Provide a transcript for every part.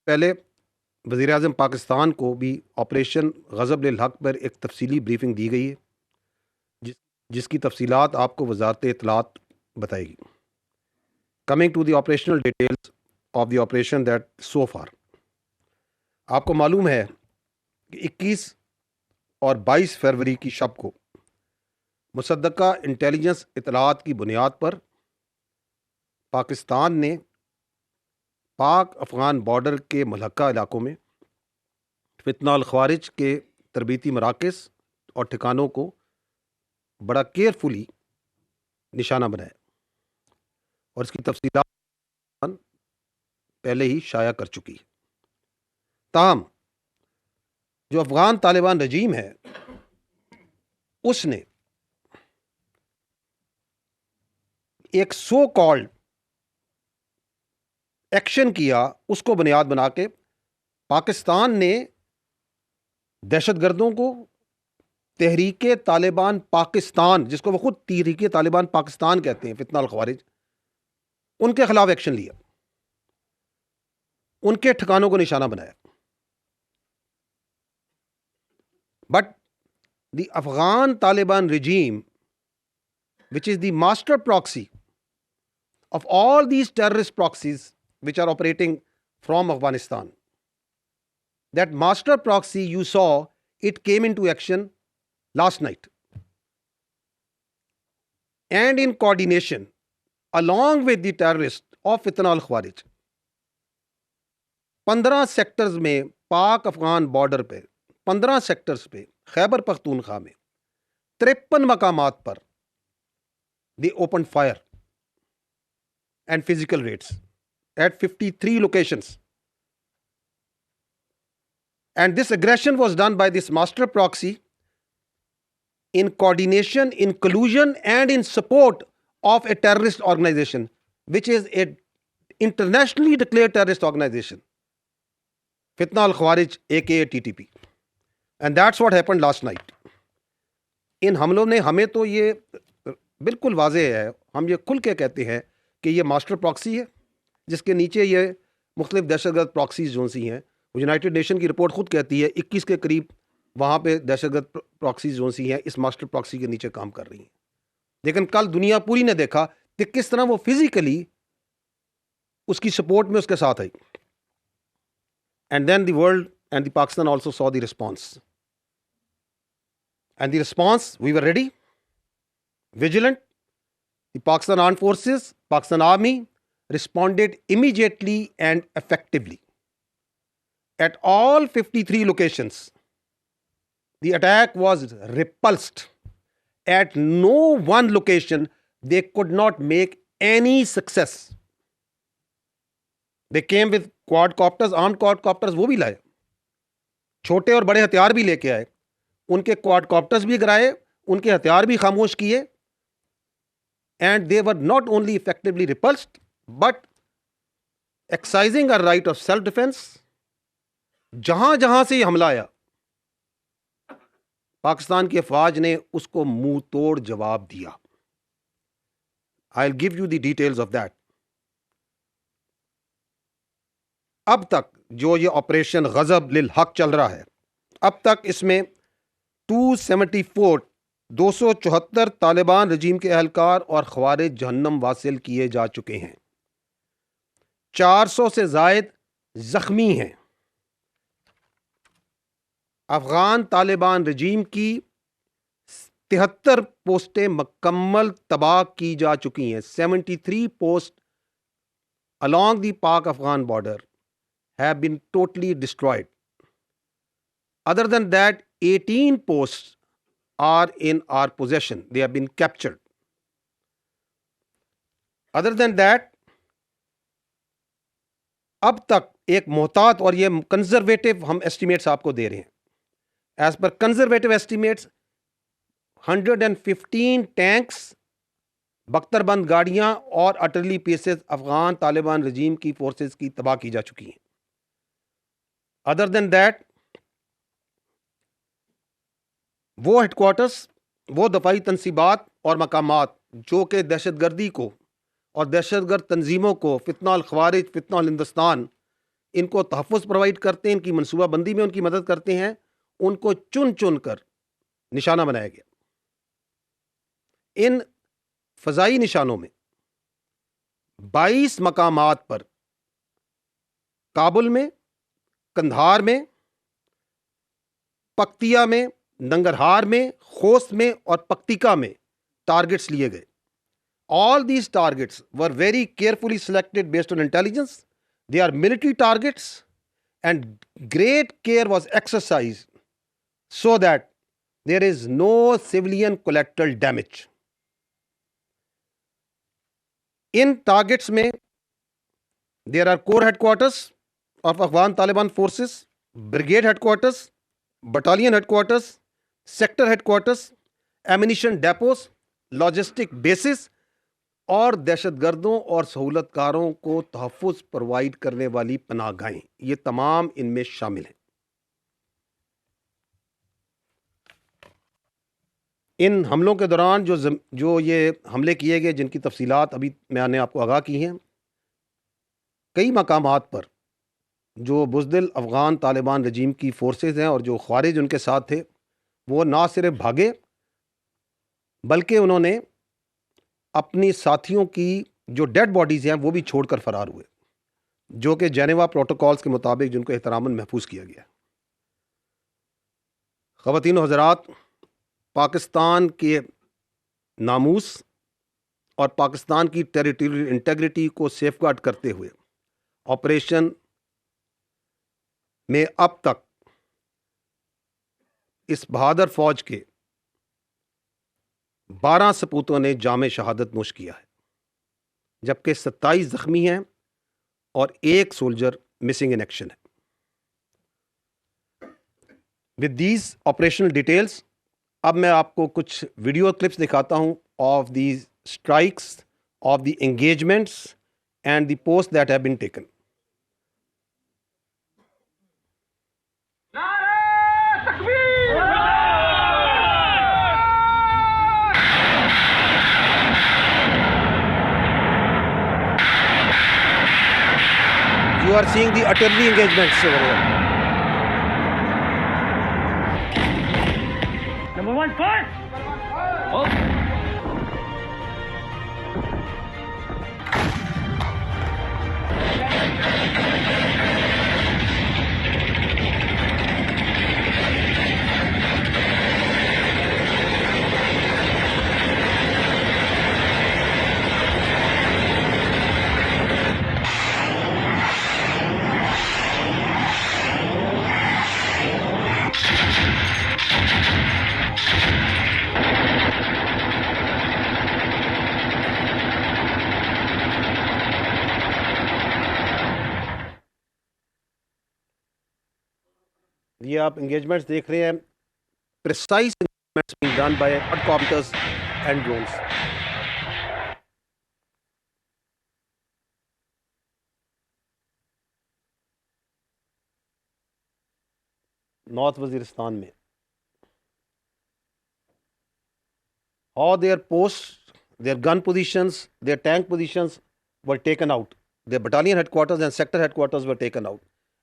पहले वज़ीर आज़म पाकिस्तान को भी ऑपरेशन ग़ज़ब लिल हक़ पर एक तफसीली ब्रीफिंग दी गई है, जिसकी तफसीलात आपको वज़ारत इत्तलात बताएगी। Coming to the operational details of the operation that so far, आपको मालूम है कि 21 और 22 फरवरी की शब को मुसद्दक़ा इंटेलिजेंस इत्तलात की बुनियाद पर पाकिस्तान ने पाक अफ़गान बॉर्डर के मुल्हक़ा इलाकों में फितना ख़वारिज के तरबीती मराकज़ और ठिकानों को बड़ा केयरफुली निशाना बनाया और इसकी तफसीलात पहले ही शाया कर चुकी है। ताहम जो अफ़गान तालिबान रजीम है, उसने एक सो कॉल्ड एक्शन किया, उसको बुनियाद बना के पाकिस्तान ने दहशतगर्दों को तहरीके तालिबान पाकिस्तान, जिसको वो खुद तहरीके तालिबान पाकिस्तान कहते हैं, फितना ख़वारिज, उनके खिलाफ एक्शन लिया, उनके ठिकानों को निशाना बनाया। But the Afghan Taliban regime, which is the master proxy of all these terrorist proxies which are operating from Afghanistan, that master proxy you saw, it came into action last night, and in coordination along with the terrorists of Fitna al-Khawarij, 15 sectors में पाक Afghan border पे 15 sectors पे खैबर पख्तूनख्वा में 53 मकामात पर they opened fire and physical raids at 53 locations, and this aggression was done by this master proxy in coordination, in collusion and in support of a terrorist organization which is a internationally declared terrorist organization, Fitna al-Khawarij aka TTP, and that's what happened last night. इन हमलों ने, हमें तो ये बिल्कुल वाज़ेह है, हम ये खुल के कहते हैं कि ये मास्टर प्रॉक्सी है, जिसके नीचे ये मुख्तलिफ दहशतगर्द प्रॉक्सीज जो सी हैं, वो यूनाइटेड नेशन की रिपोर्ट खुद कहती है 21 के करीब वहाँ पे दहशतगर्द प्रॉक्सीज जो सी हैं इस मास्टर प्रॉक्सी के नीचे काम कर रही हैं। लेकिन कल दुनिया पूरी ने देखा कि किस तरह वो फिजिकली उसकी सपोर्ट में उसके साथ आई, and then the world and the Pakistan also saw the response, and the response, we were ready, vigilant. The Pakistan Armed Forces, Pakistan Army responded immediately and effectively. At all 53 locations, the attack was repulsed. At no one location, they could not make any success. They came with quadcopters, armed quadcopters, वो भी लाए, छोटे और बड़े हथियार भी लेके आए, उनके क्वाडकॉप्टर्स भी गिराए, उनके हथियार भी खामोश किए, and they were not only effectively repulsed but exercising a right of self defense. जहां जहां से हमला आया, पाकिस्तान की अफवाज ने उसको मुंह तोड़ जवाब दिया। I'll give you the details of that. अब तक जो ये ऑपरेशन ग़ज़ब लिल हक़ चल रहा है, अब तक इसमें 274 तालिबान रजीम के अहलकार और ख़वारिज जहन्नम वासिल किए जा चुके हैं, 400 से ज़ायद ज़ख्मी हैं। अफ़गान तालिबान रजीम की 73 पोस्टें मुकम्मल तबाह की जा चुकी हैं। 73 post along the Pak Afghan border have been totally destroyed. Other than that, 18 posts are in our possession. They have been captured. Other than that, अब तक एक मोहतात, और ये कंजर्वेटिव हम एस्टिमेट्स आपको दे रहे हैं, as per conservative estimates 115 tanks, बख्तरबंद गाड़ियां और अटरली पीसेस अफगान तालिबान रजीम की फोर्सेस की तबाह की जा चुकी हैं। अदर देन दैट, वो हेडक्वार्टर्स, वो दफाई तनसीबात और मकामात जो कि दहशतगर्दी को और दहशतगर्द तंजीमों को, फितना अल ख़वारिज, फितना अल हिंदुस्तान इनको तहफ़्फ़ुज़ प्रोवाइड करते हैं, इनकी मनसूबाबंदी में उनकी मदद करते हैं, उनको चुन-चुन कर निशाना बनाया गया। इन फ़ज़ाई निशानों में 22 मकामात पर काबुल में, कंधार में, पक्तिया में, नंगरहार में, खोस्त में और पक्तिका में टारगेट्स लिए गए। All these targets were very carefully selected based on intelligence. They are military targets, and great care was exercised so that there is no civilian collateral damage. In targets में there are core headquarters of Afghan Taliban forces, brigade headquarters, battalion headquarters, sector headquarters, ammunition depots, logistic bases और दहशतगर्दों और सहूलतकारों को तहफ़्फ़ुज़ provide करने वाली पनाहगाहें, ये तमाम इनमें शामिल हैं। इन हमलों के दौरान जो ये हमले किए गए, जिनकी तफसीलात अभी मैंने आपको आगाह की हैं, कई मकामात पर जो बुज़दिल अफ़गान तालिबान रजीम की फ़ोर्सेस हैं और जो ख़वारिज उनके साथ थे, वो ना सिर्फ भागे बल्कि उन्होंने अपनी साथियों की जो डेड बॉडीज़ हैं वो भी छोड़कर फ़रार हुए, जो कि जेनेवा प्रोटोकॉल्स के मुताबिक जिनको एहतरामन महफूज किया गया। ख़वातीन व हज़रात, पाकिस्तान के नामूस और पाकिस्तान की टेरिटोरियल इंटेग्रिटी को सेफगार्ड करते हुए ऑपरेशन में अब तक इस बहादुर फौज के 12 सपूतों ने जामे शहादत नोश किया है, जबकि 27 जख्मी हैं और 1 सोल्जर मिसिंग इन एक्शन है। विद दीज ऑपरेशनल डिटेल्स, अब मैं आपको कुछ वीडियो क्लिप्स दिखाता हूं of these strikes, of the engagements and the post that have been taken. You are seeing the artillery engagements over here. Number 1, fire! Oh. ये आप engagements देख रहे हैं, precise engagements being done by quadcopters and drones. North Waziristan में all their posts, their gun positions, their tank positions were taken out. Their battalion headquarters and sector headquarters were taken out.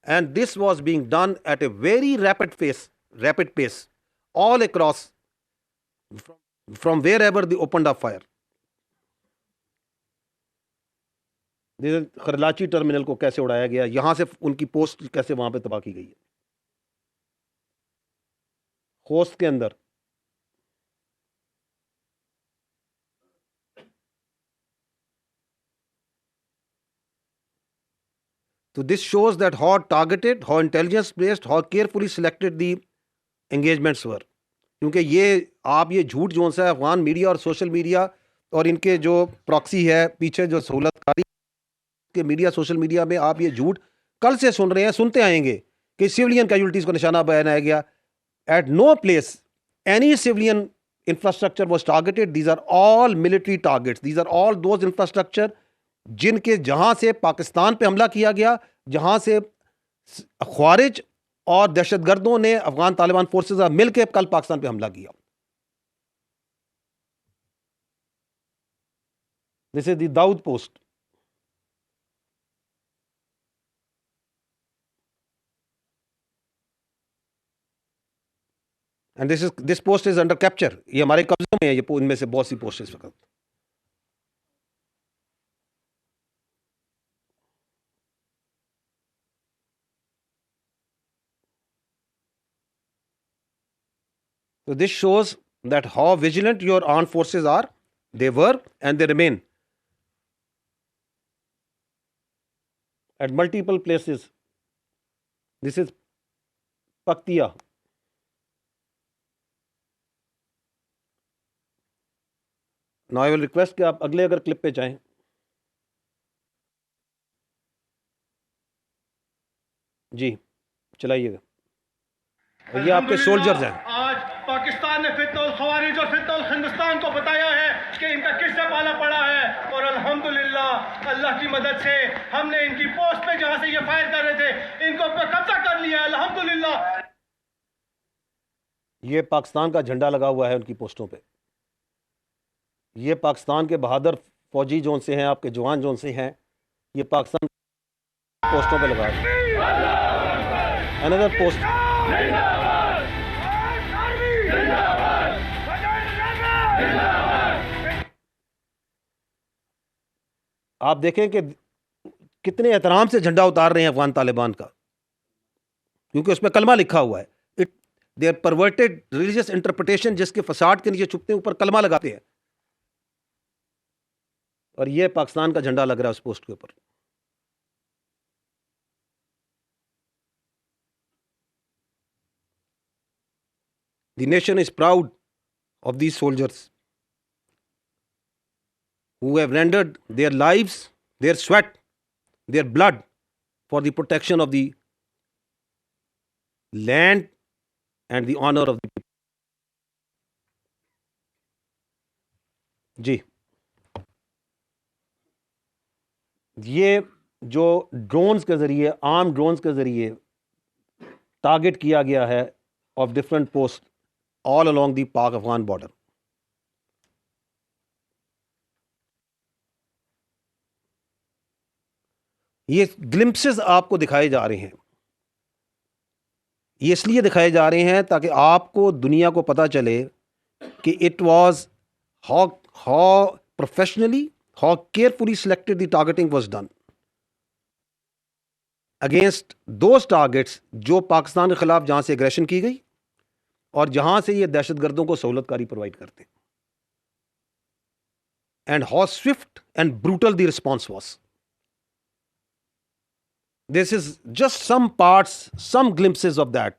And this was being done at a very rapid pace, all across from wherever they opened up fire. Karachi terminal को कैसे उड़ाया गया, यहां से उनकी post कैसे वहां पे तबाह की गई है। खोस्त के अंदर So this shows that how targeted, how intelligence based, how carefully selected the engagements were. क्योंकि ये आप ये झूठ जो सा अफगान मीडिया और सोशल मीडिया और इनके जो प्रॉक्सी है पीछे जो सहूलतकारी के मीडिया सोशल मीडिया में आप ये झूठ कल से सुन रहे हैं, सुनते आएंगे कि सिविलियन कैजुअल्टीज को निशाना बनाया गया। At no place any civilian infrastructure was targeted. These are all military targets. These are all those infrastructure जिनके जहां से पाकिस्तान पे हमला किया गया, जहां से ख्वारिज और दहशतगर्दों ने अफगान तालिबान फोर्सेस मिलकर कल पाकिस्तान पे हमला किया। This is the Dawood post. And this post is under capture, ये हमारे कब्जे में है, ये इनमें से बहुत सी पोस्ट इस वक्त. So this shows that how vigilant your armed forces are. They were and they remain at multiple places. This is Paktiya. Now I will request कि आप अगले अगर क्लिप पे जाएं. जी चलाइएगा. और ये आपके सोल्जर्स हैं. आज पाकिस्तान ने फितनुल खवारिज और फितनुल हिंदुस्तान को बताया है कि इनका किससे पाला पड़ा है, और अल्हम्दुलिल्लाह अल्लाह की मदद से हमने इनकी पोस्ट पे जहां से ये फायर कर रहे थे इनको पे कब्जा कर लिया है अल्हम्दुलिल्लाह. ये पाकिस्तान का झंडा लगा हुआ है उनकी पोस्टों पे. ये पाकिस्तान के बहादुर फौजी जोन से हैं, आपके जवान जोन से हैं, ये पाकिस्तान पोस्टों पे लगा है. Another post. आप देखें कि कितने एहतराम से झंडा उतार रहे हैं अफगान तालिबान का, क्योंकि उसमें कलमा लिखा हुआ है. It their perverted religious interpretation, जिसके फसाड के नीचे छुपते हैं, ऊपर कलमा लगाते हैं, और ये पाकिस्तान का झंडा लग रहा है उस पोस्ट के ऊपर. The nation is proud of these soldiers who have rendered their lives, their sweat, their blood for the protection of the land and the honor of the people. जी, ये जो ड्रोन्स के ज़रिए, आर्म ड्रोन्स के ज़रिए target किया गया है of different post all along the पाक अफगान बॉर्डर. ये ग्लिम्पसेस आपको दिखाए जा रहे हैं. ये इसलिए दिखाए जा रहे हैं ताकि आपको, दुनिया को पता चले कि it was how professionally, how carefully selected the targeting was done against those targets जो पाकिस्तान के खिलाफ जहां से एग्रेशन की गई और जहां से ये दहशतगर्दों को सहूलतकारी प्रोवाइड करते हैं. And how Swift and brutal the response was. This is just some parts, some glimpses of that.